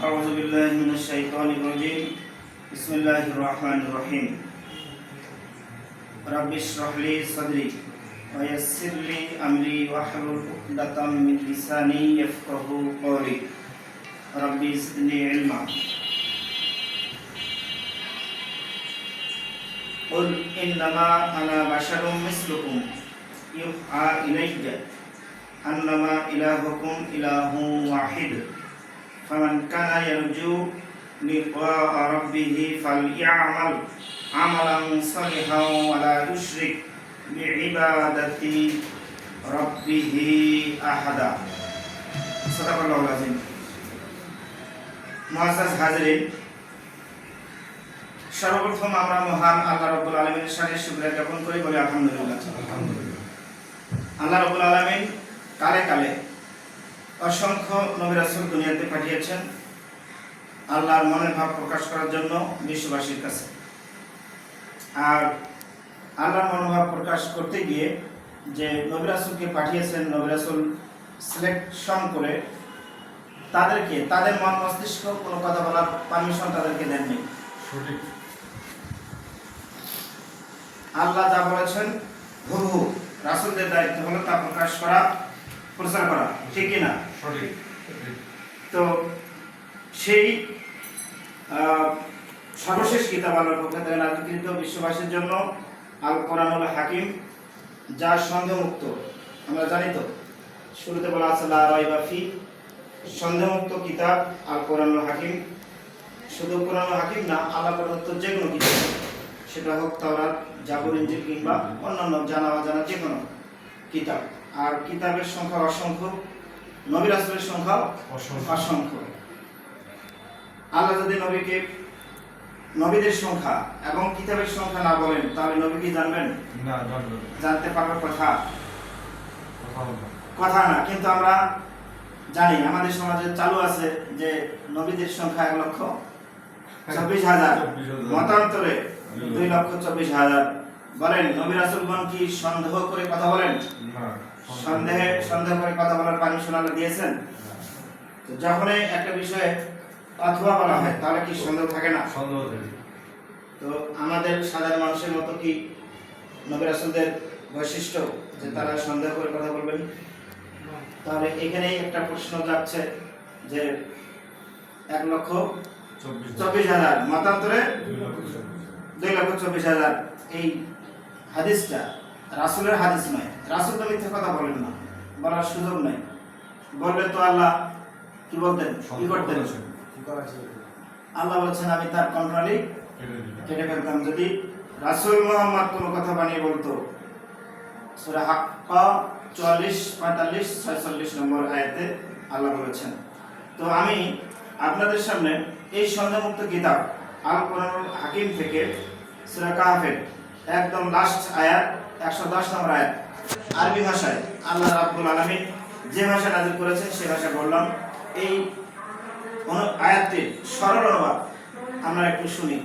أعوذ بالله من الشيطان الرجيم بسم الله الرحمن الرحيم رب اشرح لي صدري ويسر لي أمري واحلل عقدة من لساني يفقهوا قولي رب زدني علما قل إنما أنا بشر مثلكم يوحى إلي أنما إلهكم إله واحد فمن كان يرجو لقاء ربه فليعمل عملا صالحا ولا يشرك بعبادة ربه أحدا صدق الله العظيم মুআজ্জাজ হাজিরিন, সর্বপ্রথম আমরা মহান আল্লাহ রাব্বুল আলামিনের শানে শুকরিয়া জ্ঞাপন করি, বলি আলহামদুলিল্লাহ। আল্লাহ রাব্বুল আলামিন কালে কালে অসংখ্য নবী রাসূল দুনিয়াতে পাঠিয়েছেন আল্লাহর মনের ভাব প্রকাশ করার জন্য বিশ্ববাসীর কাছে। আর আল্লাহর মনোভাব প্রকাশ করতে গিয়ে যে নবী রাসূলকে পাঠিয়েছেন, নবী রাসূল সিলেকশন করে তাদেরকে তাদের মন মস্তিষ্ক কোনো কথা বলার পারমিশন তাদেরকে দেননি। আল্লাহ যা বলেছেন হুবহু, রাসূলদের দায়িত্ব হলো তা প্রকাশ করা, প্রচার করা, ঠিক কিনা? তো সেই সর্বশেষ কিতাব আল্লাহর পক্ষ থেকে নাযিলকৃত বিশ্ববাসীর জন্য আল কোরআনুল হাকিম, যা সন্দেহমুক্ত। আমরা জানি তো শুরুতে বলা আছে লা রাইবা ফি, সন্দেহমুক্ত কিতাব আল কোরআনুল হাকিম। শুধু কোরআনুল হাকিম না, আল্লাহ প্রদত্ত যে কোনো কিতাব, সেটা হোক তাওরাত, জাবুর, ইনজিল কিংবা অন্যান্য জানা অজানা যে কোনো কিতাব। আর কিতাবের সংখ্যা অসংখ্য, নবী রাসূলের সংখ্যা অসংখ্য। আল্লাহ যদি নবীকে নবীদের সংখ্যা এবং কিতাবের সংখ্যা না বলেন, তাহলে নবী কি জানবেন? না, জানতে পারবে কথা না। কিন্তু আমরা জানি, আমাদের সমাজে চালু আছে যে নবীদের সংখ্যা 1,24,000, মতান্তরে 2,24,000। বলেন নবী রাসূলগণ কি সন্দেহ করে কথা বলেন? সন্দেহ করে কথা বলার পারমিশন আল্লাহ দিয়েছেন? তো যখনই একটা বিষয়ে অথবা বলা হয়, তাহলে কি সন্দেহ থাকে না? তো আমাদের সাধারণ মানুষের মতো কি নবী রাসূলদের বৈশিষ্ট্য যে তারা সন্দেহ করে কথা বলবেন? তাহলে এখানেই একটা প্রশ্ন যাচ্ছে যে 1,24,000 মতান্তরে 2,24,000, এই হাদিসটা রাসূলের হাদিস নয়। রাসূল তো মিথ্যা কথা বলেন না, বলার সুযোগ নাই। বললে তো আল্লাহ কি বলতেন, কি করতেন? আল্লাহ বলছেন আমি তার কন্ট্রোলে কেটে ফেলতাম। যদি রাসূল মুহাম্মদ কোনো কথা বানিয়ে বলতো, সূরা হাক্কা 44, 45, 46 নম্বর আয়াতে আল্লাহ বলেছেন। তো আমি আপনাদের সামনে এই সন্দেহমুক্ত কিতাব আল কোরআনুল হাকিম থেকে সূরা কাহফের একদম লাস্ট আয়াত 110 নম্বর আয়াত, আরবি ভাষায় আল্লাহ রাব্বুল আলামিন যে ভাষা নাযিল করেছেন সে ভাষা বললাম। এই আয়াতটির সরল অনুবাদ আমরা একটু শুনি।